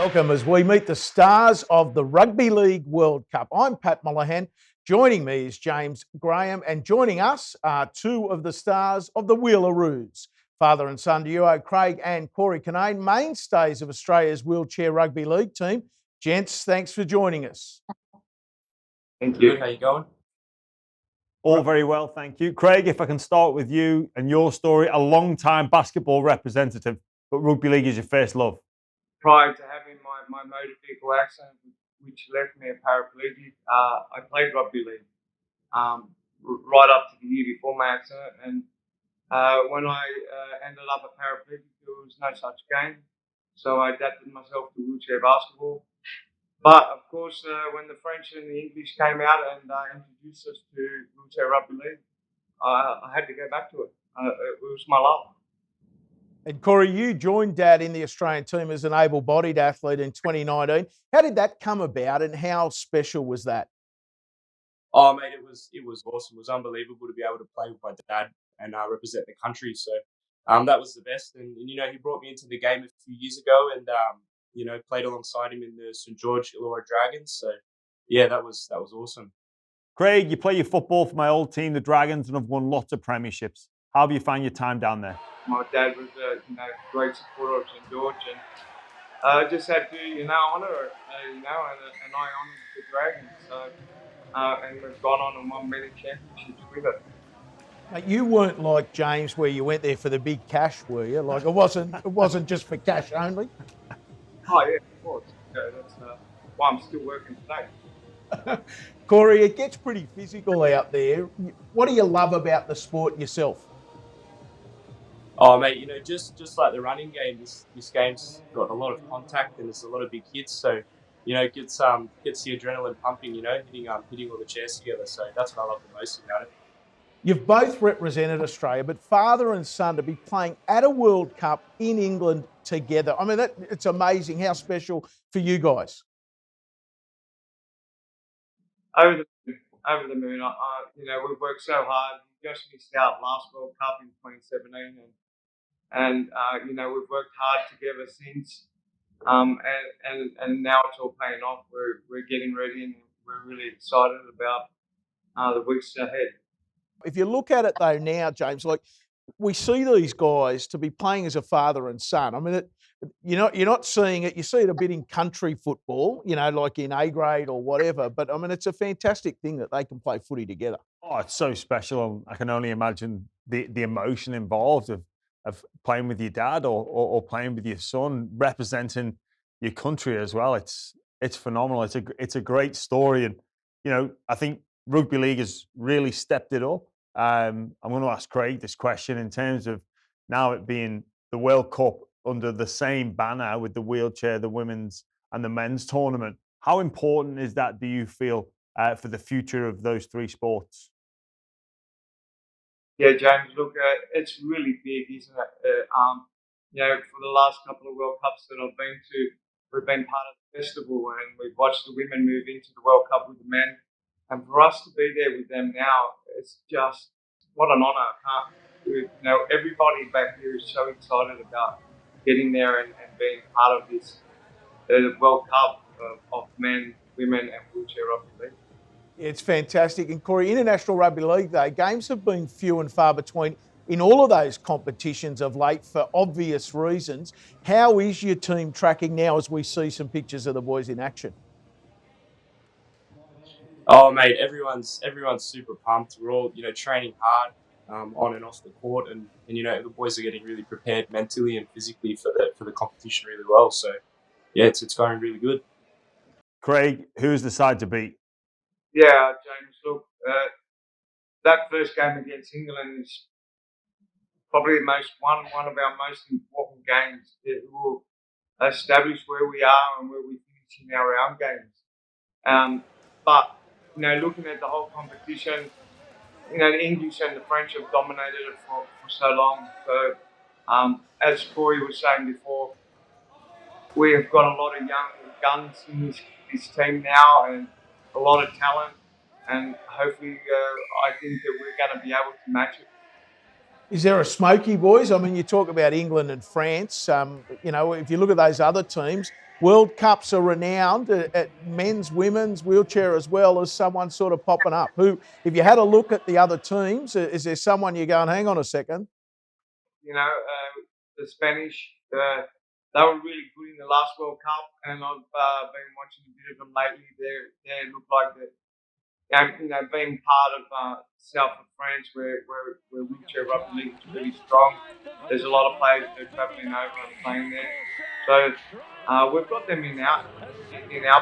Welcome as we meet the stars of the Rugby League World Cup. I'm Pat Mullahan. Joining me is James Graham, and joining us are two of the stars of the Wheelaroos. Father and son duo Craig and Cory Cannane, mainstays of Australia's wheelchair rugby league team. Gents, thanks for joining us. Thank you. How you going? All very well, thank you. Craig, if I can start with you and your story, a long-time basketball representative, but rugby league is your first love. Prior to having my motor vehicle accident, which left me a paraplegic, I played rugby league right up to the year before my accident. And when I ended up a paraplegic, there was no such game. So I adapted myself to wheelchair basketball. But of course, when the French and the English came out and introduced us to wheelchair rugby league, I had to go back to it. It was my love. And Cory, you joined Dad in the Australian team as an able-bodied athlete in 2019. How did that come about, and how special was that? Oh, mate, it was awesome. It was unbelievable to be able to play with my dad and represent the country. So that was the best. And he brought me into the game a few years ago, and played alongside him in the St George Illawarra Dragons. So yeah, that was awesome. Craig, you play your football for my old team, the Dragons, and have won lots of premierships. How have you found your time down there? My dad was a great supporter of St George, and I just had to honour it, and I honoured the Dragons. So and we've gone on and won many championships with it. Mate, you weren't like James, where you went there for the big cash, were you? Like it wasn't just for cash only. Oh yeah, of course. Yeah, that's why I'm still working today. Cory, it gets pretty physical out there. What do you love about the sport yourself? Oh, mate, just like the running game, this game's got a lot of contact and there's a lot of big hits. So, it gets the adrenaline pumping, hitting all the chairs together. So that's what I love the most about it. You've both represented Australia, but father and son to be playing at a World Cup in England together. I mean, it's amazing. How special for you guys? Over the moon. We've worked so hard. We just missed out last World Cup in 2017, and we've worked hard together since. And now it's all paying off. We're getting ready, and we're really excited about the weeks ahead. If you look at it though now, James, like we see these guys to be playing as a father and son. I mean, you're not seeing it. You see it a bit in country football, like in A grade or whatever. But I mean, it's a fantastic thing that they can play footy together. Oh, it's so special. I can only imagine the emotion involved of playing with your dad or playing with your son, representing your country as well. It's phenomenal. It's a great story, and I think rugby league has really stepped it up. I'm going to ask Craig this question in terms of now it being the World Cup under the same banner with the wheelchair, the women's and the men's tournament. How important is that, do you feel, for the future of those three sports? Yeah, James, look, it's really big, isn't it? For the last couple of World Cups that I've been to, we've been part of the festival and we've watched the women move into the World Cup with the men. And for us to be there with them now, it's just what an honour. Everybody back here is so excited about getting there and being part of this World Cup of men, women, and wheelchair rugby league. It's fantastic. And Cory, International Rugby League, though, games have been few and far between in all of those competitions of late for obvious reasons. How is your team tracking now as we see some pictures of the boys in action? Oh, mate, everyone's super pumped. We're all, training hard on and off the court, and the boys are getting really prepared mentally and physically for the competition really well. So, yeah, it's going really good. Craig, who's the side to beat? Yeah, James, look, that first game against England is probably one of our most important games. It will establish where we are and where we finish in our round games. But looking at the whole competition, the English and the French have dominated it for so long. So, as Cory was saying before, we have got a lot of young guns in this team now and a lot of talent. And hopefully, I think that we're going to be able to match it. Is there a smoky, boys? I mean, you talk about England and France. If you look at those other teams, World Cups are renowned at men's, women's, wheelchair as well, as someone sort of popping up. Who, if you had a look at the other teams, is there someone you're going, hang on a second? The Spanish, they were really good in the last World Cup, and I've been watching a bit of them lately. They look like being part of south of France, where wheelchair rugby league is really strong. There's a lot of players that are travelling over and playing there. So we've got them in our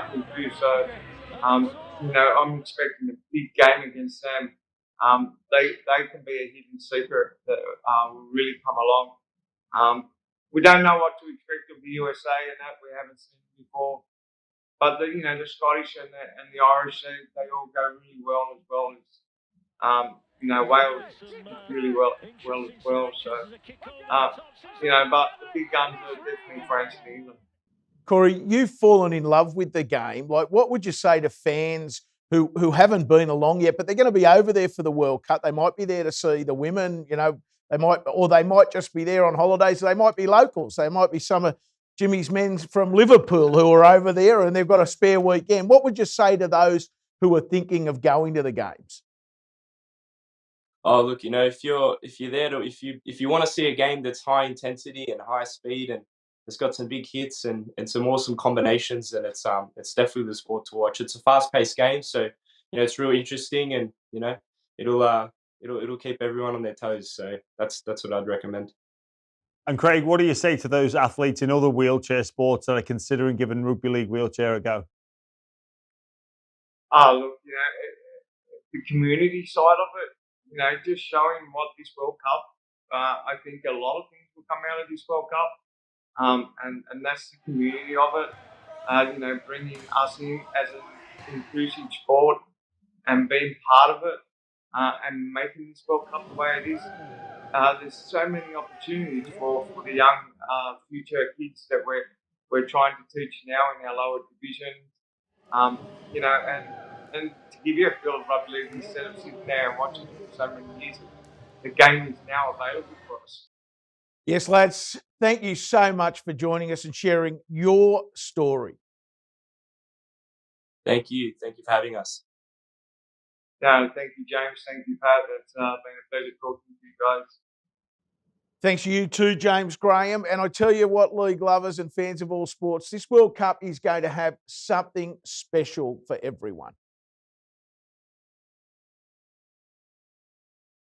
pool too. So I'm expecting a big game against them. They can be a hidden secret that will really come along. We don't know what to expect of the USA and that we haven't seen it before. But the Scottish and the Irish, they all go really well as well as Wales is really well as well. So but the big guns are definitely France and England. Cory, you've fallen in love with the game. Like, what would you say to fans who haven't been along yet, but they're going to be over there for the World Cup? They might be there to see the women, they might just be there on holidays. They might be locals. They might be some of Jimmy's men from Liverpool who are over there and they've got a spare weekend. What would you say to those who are thinking of going to the games? Oh, look, if you're there if you want to see a game that's high intensity and high speed and it's got some big hits and some awesome combinations, then it's definitely the sport to watch. It's a fast-paced game, so it's real interesting, and it'll keep everyone on their toes. So that's what I'd recommend. And Craig, what do you say to those athletes in other wheelchair sports that are considering giving rugby league wheelchair a go? Look, the community side of it, just showing what this World Cup, I think a lot of things will come out of this World Cup, and that's the community of it. Bringing us in as an inclusive sport and being part of it, and making this World Cup the way it is. There's so many opportunities for the young future kids that we're trying to teach now in our lower divisions. And to give you a feel of rugby league, instead of sitting there and watching it for so many years, the game is now available for us. Yes, lads, thank you so much for joining us and sharing your story. Thank you for having us. No, thank you, James. Thank you, Pat. It's been a pleasure talking to you guys. Thanks to you too, James Graham. And I tell you what, league lovers and fans of all sports, this World Cup is going to have something special for everyone.